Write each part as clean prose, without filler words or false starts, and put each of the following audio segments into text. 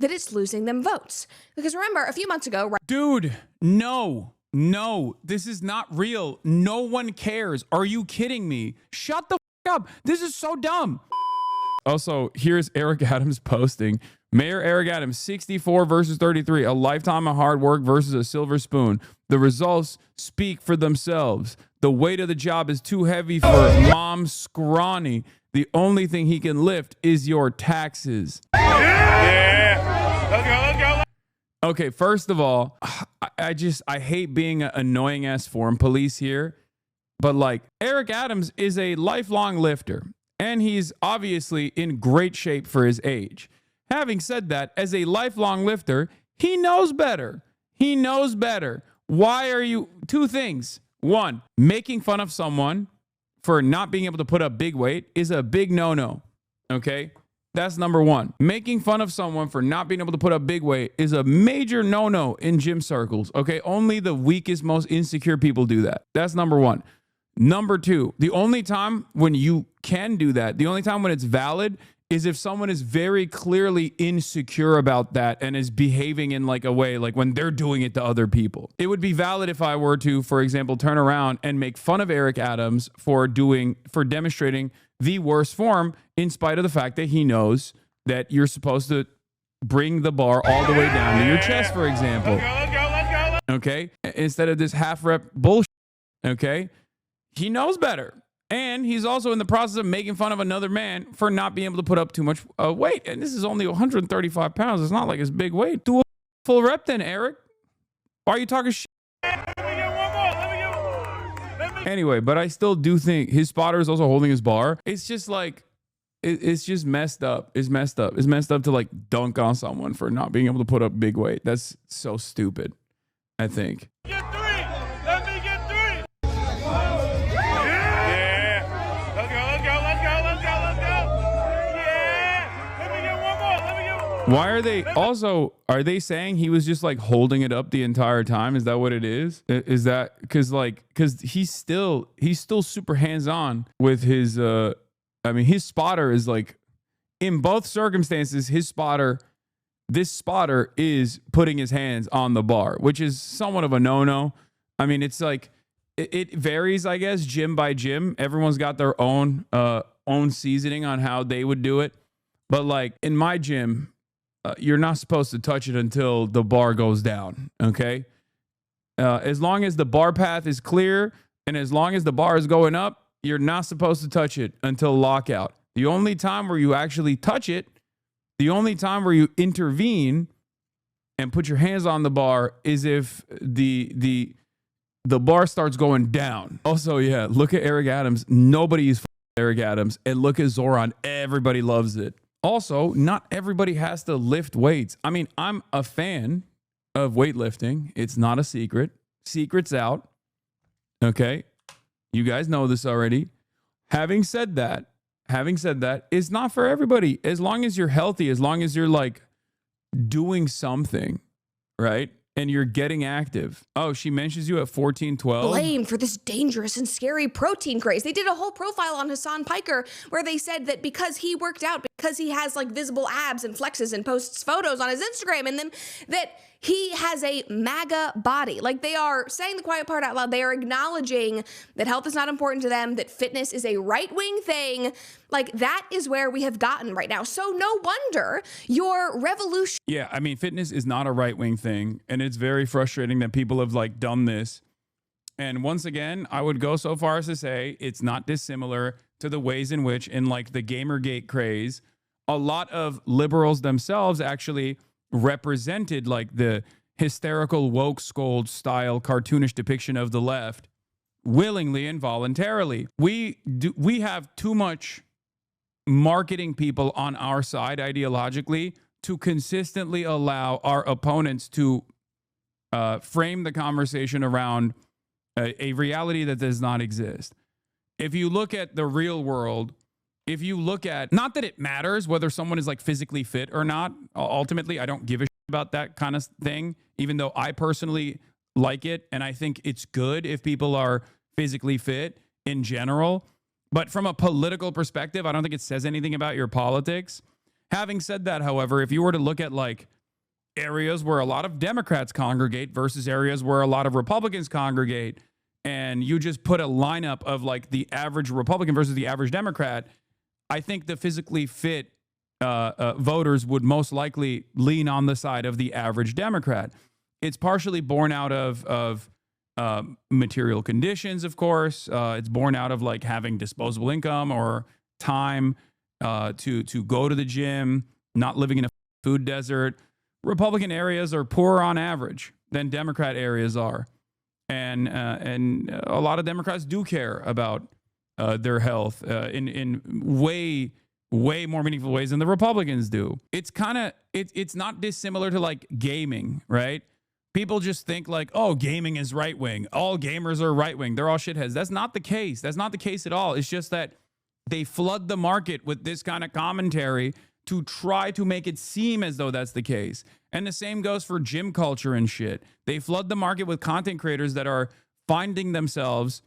that it's losing them votes. Because remember, a few months ago, dude, no, this is not real. No one cares. Are you kidding me? Shut the up. This is so dumb. Also, here's Eric Adams posting. Mayor Eric Adams, 64 versus 33, a lifetime of hard work versus a silver spoon. The results speak for themselves. The weight of the job is too heavy for Mom Scrawny. The only thing he can lift is your taxes. Yeah. Let's go. Okay, first of all, I hate being an annoying ass forum police here, but like Eric Adams is a lifelong lifter and he's obviously in great shape for his age. Having said that, as a lifelong lifter, he knows better. He knows better. Why are you... Two things. One, making fun of someone for not being able to put up big weight is a big no-no. Okay? That's number one. Making fun of someone for not being able to put up big weight is a major no-no in gym circles. Okay? Only the weakest, most insecure people do that. That's number one. Number two, the only time when you can do that, the only time when it's valid is if someone is very clearly insecure about that and is behaving in like a way like when they're doing it to other people. It would be valid if I were to, for example, turn around and make fun of Eric Adams for demonstrating the worst form in spite of the fact that he knows that you're supposed to bring the bar all the way down to your chest, for example. Let's go. Okay? Instead of this half rep bullshit. Okay? He knows better. And he's also in the process of making fun of another man for not being able to put up too much weight. And this is only 135 pounds. It's not like it's big weight. Do a full rep then, Eric. Why are you talking shit? Let me get one more. Anyway, but I still do think his spotter is also holding his bar. It's just like, it's just messed up. It's messed up. It's messed up to like dunk on someone for not being able to put up big weight. That's so stupid, I think. Get three. Let me get three. Why are they also, are they saying he was just like holding it up the entire time? Is that what it is? Is that because he's still super hands-on with his, his spotter is like, in both circumstances, this spotter is putting his hands on the bar, which is somewhat of a no-no. I mean, it's like, it varies, I guess, gym by gym. Everyone's got their own seasoning on how they would do it. But like in my gym, you're not supposed to touch it until the bar goes down, okay? As long as the bar path is clear and as long as the bar is going up, you're not supposed to touch it until lockout. The only time where you actually touch it, the only time where you intervene and put your hands on the bar is if the bar starts going down. Also, yeah, look at Eric Adams. Nobody is Eric Adams. And look at Zoran. Everybody loves it. Also, not everybody has to lift weights. I mean, I'm a fan of weightlifting. It's not a secret. Secret's out. Okay? You guys know this already. Having said that, it's not for everybody. As long as you're healthy, as long as you're like doing something, right? And you're getting active. Oh, she mentions you at 1412. blamed for this dangerous and scary protein craze. They did a whole profile on Hasan Piker where they said that because he worked out, because he has like visible abs and flexes and posts photos on his Instagram and then that he has a MAGA body. Like they are saying the quiet part out loud. They are acknowledging that health is not important to them, that fitness is a right-wing thing. Like that is where we have gotten right now. So no wonder your revolution. Yeah, I mean, fitness is not a right-wing thing. And it's very frustrating that people have like done this. And once again, I would go so far as to say it's not dissimilar to the ways in which in like the Gamergate craze, a lot of liberals themselves actually represented like the hysterical woke scold style cartoonish depiction of the left willingly and voluntarily. We have too much marketing people on our side ideologically to consistently allow our opponents to frame the conversation around a reality that does not exist. If you look at the real world, if you look at, not that it matters whether someone is like physically fit or not, ultimately, I don't give a shit about that kind of thing, even though I personally like it. And I think it's good if people are physically fit in general. But from a political perspective, I don't think it says anything about your politics. Having said that, however, if you were to look at like areas where a lot of Democrats congregate versus areas where a lot of Republicans congregate, and you just put a lineup of like the average Republican versus the average Democrat, I think the physically fit voters would most likely lean on the side of the average Democrat. It's partially born out of material conditions, of course. It's born out of like having disposable income or time to go to the gym, not living in a food desert. Republican areas are poorer on average than Democrat areas are, and a lot of Democrats do care about their health in way more meaningful ways than the Republicans do. It's kind of it's not dissimilar to like gaming, right? People just think like, oh, gaming is right wing. All gamers are right wing. They're all shitheads. That's not the case. That's not the case at all. It's just that they flood the market with this kind of commentary to try to make it seem as though that's the case. And the same goes for gym culture and shit. They flood the market with content creators that are finding themselves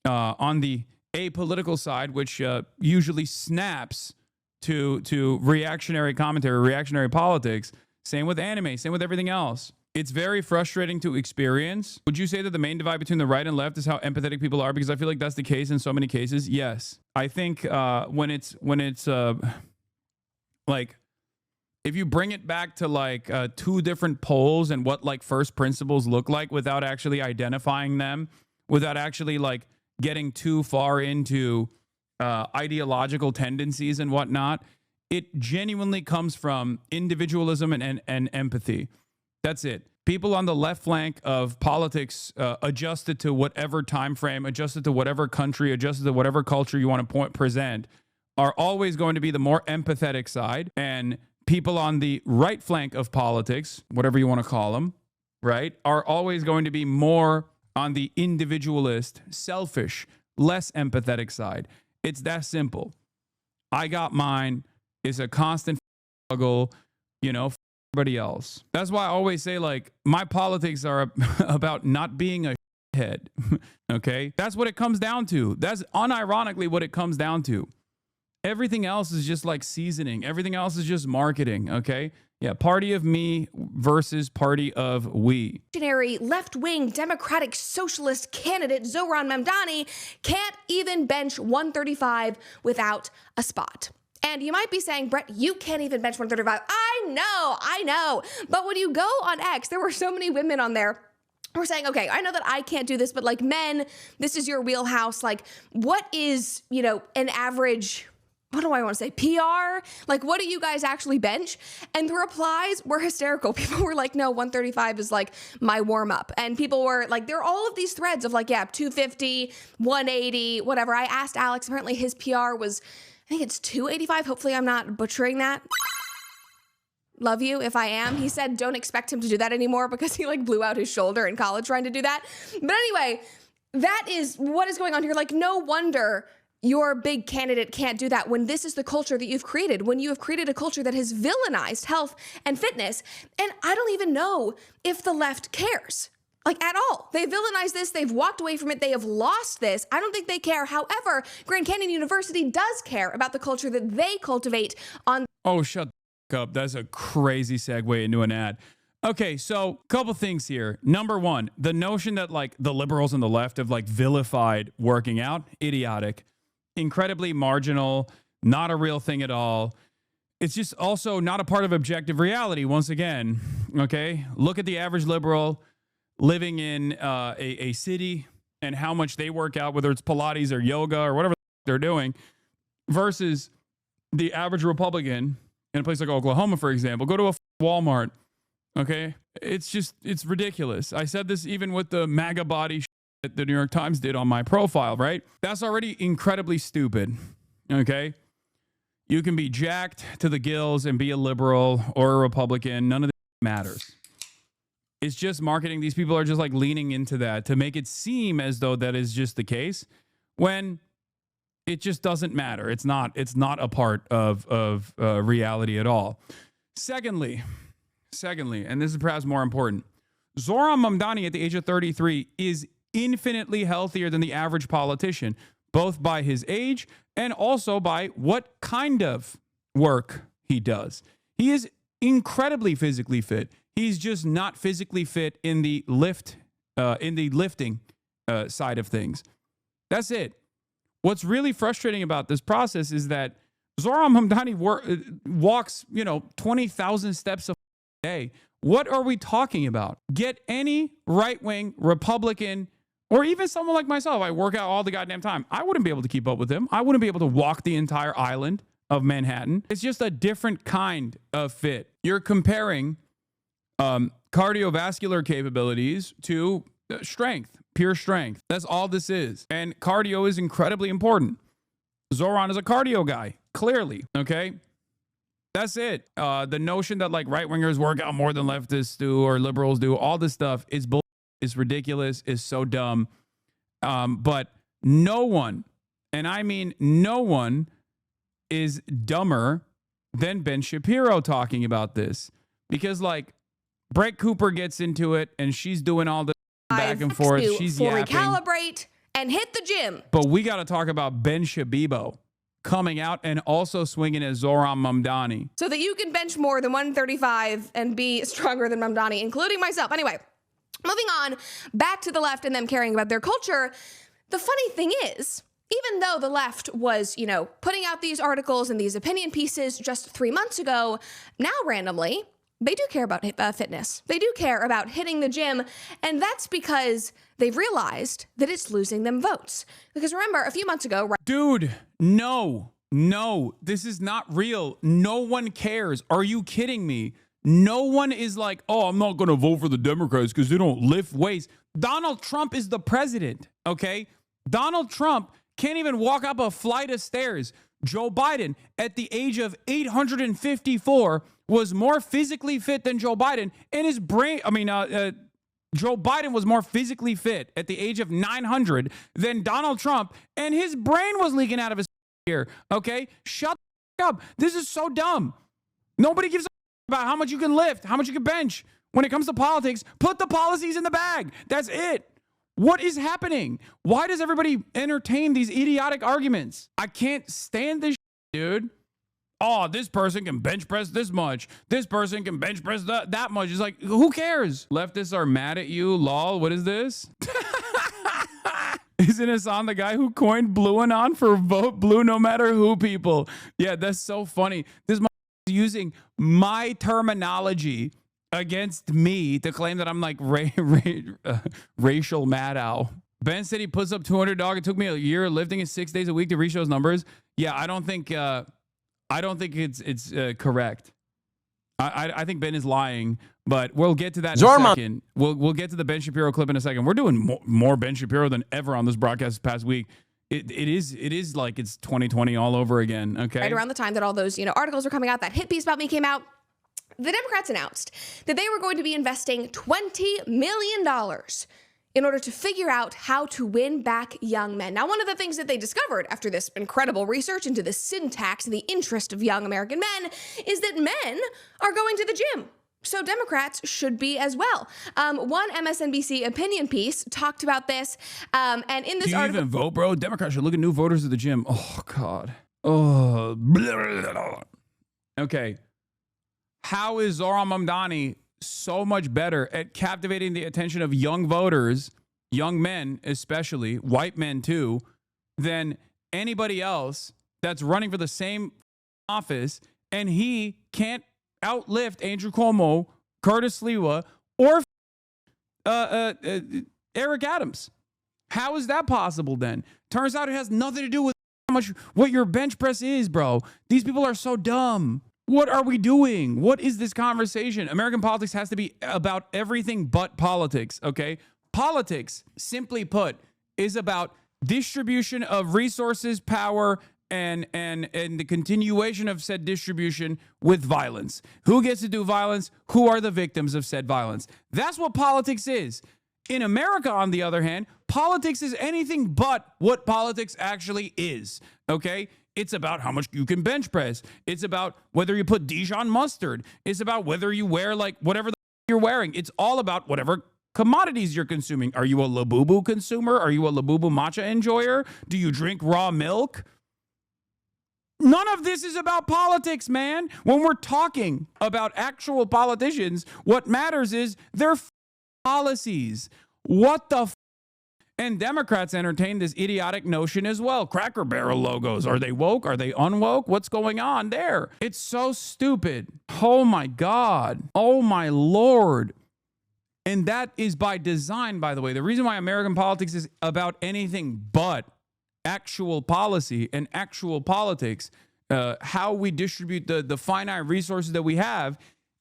on the apolitical side, which usually snaps to reactionary commentary, reactionary politics. Same with anime, same with everything else. It's very frustrating to experience. Would you say that the main divide between the right and left is how empathetic people are? Because I feel like that's the case in so many cases. Yes. I think when it's like, if you bring it back to like two different poles and what like first principles look like without actually identifying them, without actually like getting too far into ideological tendencies and whatnot, it genuinely comes from individualism and empathy. That's it. People on the left flank of politics, adjusted to whatever time frame, adjusted to whatever country, adjusted to whatever culture you want to present, are always going to be the more empathetic side. And people on the right flank of politics, whatever you want to call them, right, are always going to be more on the individualist, selfish, less empathetic side. It's that simple. I got mine. It's a constant struggle, you know, for everybody else. That's why I always say, like, my politics are about not being a head. Okay? That's what it comes down to. That's unironically what it comes down to. Everything else is just like seasoning. Everything else is just marketing. Okay? Yeah, party of me versus party of we. Left-wing Democratic Socialist candidate Zohran Mamdani can't even bench 135 without a spot. And you might be saying, Brett, you can't even bench 135. I know. But when you go on X, there were so many women on there who were saying, okay, I know that I can't do this, but like men, this is your wheelhouse. Like, what is, you know, an average, what do I want to say, PR? Like, what do you guys actually bench? And the replies were hysterical. People were like, no, 135 is like my warm up. And people were like, there are all of these threads of like, yeah, 250, 180, whatever. I asked Alex, apparently his PR was, I think it's 285. Hopefully I'm not butchering that. Love you if I am. He said don't expect him to do that anymore because he like blew out his shoulder in college trying to do that. But anyway, that is what is going on here. Like, no wonder your big candidate can't do that when this is the culture that you've created, when you have created a culture that has villainized health and fitness. And I don't even know if the left cares. Like, at all. They villainized this. They've walked away from it. They have lost this. I don't think they care. However, Grand Canyon University does care about the culture that they cultivate on. Oh, shut up. That's a crazy segue into an ad. Okay, so couple things here. Number one, the notion that like the liberals and the left have like vilified working out, idiotic, incredibly marginal, not a real thing at all. It's just also not a part of objective reality. Once again, okay, look at the average liberal living in a city and how much they work out, whether it's Pilates or yoga or whatever they're doing, versus the average Republican in a place like Oklahoma, for example. Go to a Walmart, okay? It's ridiculous. I said this even with the MAGA body that the New York Times did on my profile, right? That's already incredibly stupid, okay? You can be jacked to the gills and be a liberal or a Republican. None of that matters. It's just marketing. These people are just like leaning into that to make it seem as though that is just the case when it just doesn't matter. It's not a part of reality at all. Secondly, and this is perhaps more important, Zohran Mamdani at the age of 33 is infinitely healthier than the average politician, both by his age and also by what kind of work he does. He is incredibly physically fit. He's just not physically fit in the lifting side of things. That's it. What's really frustrating about this process is that Zoran Mamdani walks, 20,000 steps a day. What are we talking about? Get any right-wing Republican or even someone like myself. I work out all the goddamn time. I wouldn't be able to keep up with him. I wouldn't be able to walk the entire island of Manhattan. It's just a different kind of fit. You're comparing cardiovascular capabilities to strength, pure strength. That's all this is. And cardio is incredibly important. Zoran is a cardio guy, clearly. Okay. That's it. The notion that like right-wingers work out more than leftists do or liberals do, all this stuff is bull. It's ridiculous. It's so dumb. But no one, and I mean no one, is dumber than Ben Shapiro talking about this. Because like Brett Cooper gets into it and she's doing all the back and forth. She's yapping. Recalibrate and hit the gym. But we got to talk about Ben Shabibo coming out and also swinging as Zoran Mamdani. So that you can bench more than 135 and be stronger than Mamdani, including myself. Anyway, moving on back to the left and them caring about their culture. The funny thing is, even though the left was, putting out these articles and these opinion pieces just 3 months ago, now randomly, they do care about fitness. They do care about hitting the gym. And that's because they've realized that it's losing them votes. Because remember, a few months ago... Dude, no, this is not real. No one cares. Are you kidding me? No one is like, oh, I'm not going to vote for the Democrats because they don't lift weights. Donald Trump is the president, okay? Donald Trump can't even walk up a flight of stairs. Joe Biden, at the age of 854, was more physically fit than Joe Biden. And his brain, Joe Biden was more physically fit at the age of 900 than Donald Trump. And his brain was leaking out of his ear, okay? Shut the up. This is so dumb. Nobody gives a about how much you can lift, how much you can bench. When it comes to politics, put the policies in the bag. That's it. What is happening? Why does everybody entertain these idiotic arguments? I can't stand this dude. Oh, this person can bench press this much. This person can bench press that much. It's like, who cares? Leftists are mad at you. Lol, what is this? Isn't Hasan the guy who coined blue anon for vote blue no matter who people? Yeah, that's so funny. This is using my terminology against me to claim that I'm like racial mad owl. Ben said he puts up 200 dog. It took me a year lifting it 6 days a week to reach those numbers. Yeah, I don't think it's correct. I think Ben is lying, but we'll get to that in a second. We'll get to the Ben Shapiro clip in a second. We're doing more Ben Shapiro than ever on this broadcast this past week. It is like it's 2020 all over again. Okay. Right around the time that all those articles were coming out, that hit piece about me came out. The Democrats announced that they were going to be investing $20 million in order to figure out how to win back young men. Now, one of the things that they discovered after this incredible research into the syntax and the interest of young American men is that men are going to the gym. So Democrats should be as well. One MSNBC opinion piece talked about this. And in this article... Do you even vote, bro? Democrats should look at new voters at the gym. Oh, God. Oh. Blah, blah, blah. Okay. How is Zoran Mamdani so much better at captivating the attention of young voters, young men especially, white men too, than anybody else that's running for the same office, and he can't outlift Andrew Cuomo, Curtis Sliwa, or Eric Adams? How is that possible then? Turns out it has nothing to do with what your bench press is, bro. These people are so dumb. What are we doing? What is this conversation? American politics has to be about everything but politics, okay? Politics, simply put, is about distribution of resources, power, and the continuation of said distribution with violence. Who gets to do violence? Who are the victims of said violence? That's what politics is. In America, on the other hand, politics is anything but what politics actually is, okay? It's about how much you can bench press. It's about whether you put Dijon mustard. It's about whether you wear like whatever you're wearing. It's all about whatever commodities you're consuming. Are you a Labubu consumer? Are you a Labubu matcha enjoyer? Do you drink raw milk? None of this is about politics, man. When we're talking about actual politicians, what matters is their policies. What the And Democrats entertain this idiotic notion as well. Cracker Barrel logos. Are they woke? Are they unwoke? What's going on there? It's so stupid. Oh my God. Oh my Lord. And that is by design, by the way. The reason why American politics is about anything but actual policy and actual politics, how we distribute the finite resources that we have,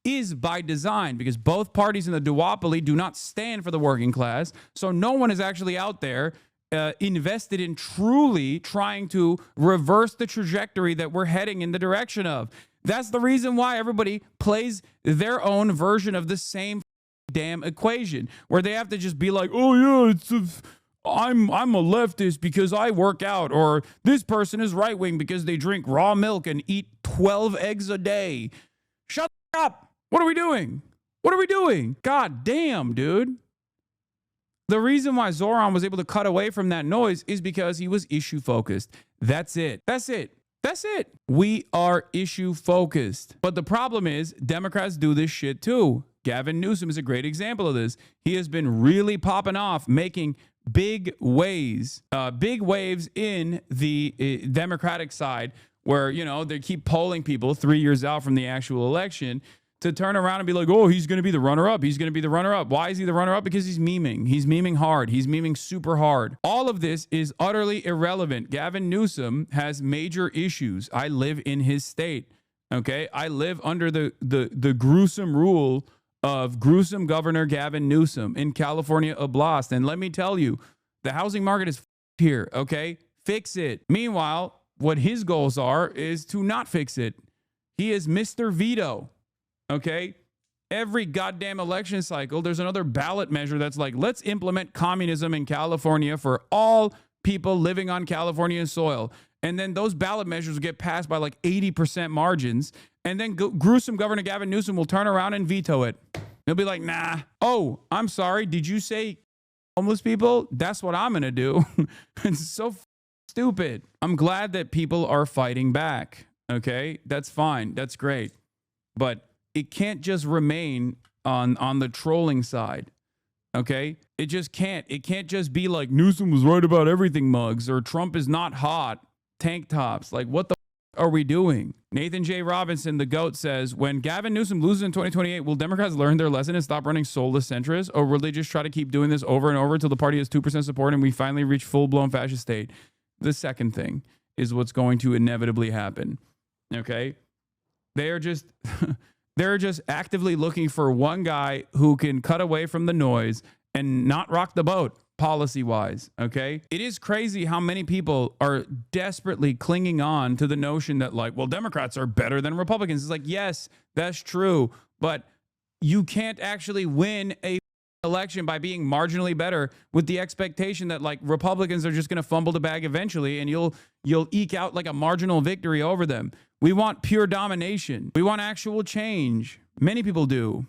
is by design, because both parties in the duopoly do not stand for the working class. So no one is actually out there invested in truly trying to reverse the trajectory that we're heading in the direction of. That's the reason why everybody plays their own version of the same damn equation, where they have to just be like, oh yeah, I'm a leftist because I work out, or this person is right wing because they drink raw milk and eat 12 eggs a day. Shut up. What are we doing? What are we doing? God damn, dude. The reason why Zoran was able to cut away from that noise is because he was issue focused. That's it. That's it. That's it. We are issue focused. But the problem is Democrats do this shit too. Gavin Newsom is a great example of this. He has been really popping off, making big waves in the Democratic side, where, you know, they keep polling people 3 years out from the actual election to turn around and be like, oh, he's going to be the runner-up. He's going to be the runner-up. Why is he the runner-up? Because he's memeing. He's memeing hard. He's memeing super hard. All of this is utterly irrelevant. Gavin Newsom has major issues. I live in his state, okay? I live under the gruesome rule of gruesome Governor Gavin Newsom in California Oblast. And let me tell you, the housing market is here, okay? Fix it. Meanwhile, what his goals are is to not fix it. He is Mr. Veto. Okay, every goddamn election cycle, there's another ballot measure that's like, let's implement communism in California for all people living on California soil. And then those ballot measures will get passed by like 80% margins. And then gruesome Governor Gavin Newsom will turn around and veto it. He'll be like, nah. Oh, I'm sorry. Did you say homeless people? That's what I'm going to do. It's so stupid. I'm glad that people are fighting back. Okay, that's fine. That's great. But it can't just remain on the trolling side, okay? It just can't. It can't just be like Newsom was right about everything mugs, or Trump is not hot, tank tops. Like, what the are we doing? Nathan J. Robinson, the GOAT, says, when Gavin Newsom loses in 2028, will Democrats learn their lesson and stop running soulless centrists, or will they just try to keep doing this over and over until the party has 2% support and we finally reach full-blown fascist state? The second thing is what's going to inevitably happen, okay? They are just... They're just actively looking for one guy who can cut away from the noise and not rock the boat policy-wise, okay? It is crazy how many people are desperately clinging on to the notion that, like, well, Democrats are better than Republicans. It's like, yes, that's true, but you can't actually win a election by being marginally better with the expectation that, like, Republicans are just going to fumble the bag eventually and you'll eke out like a marginal victory over them. We want pure domination. We want actual change. Many people do.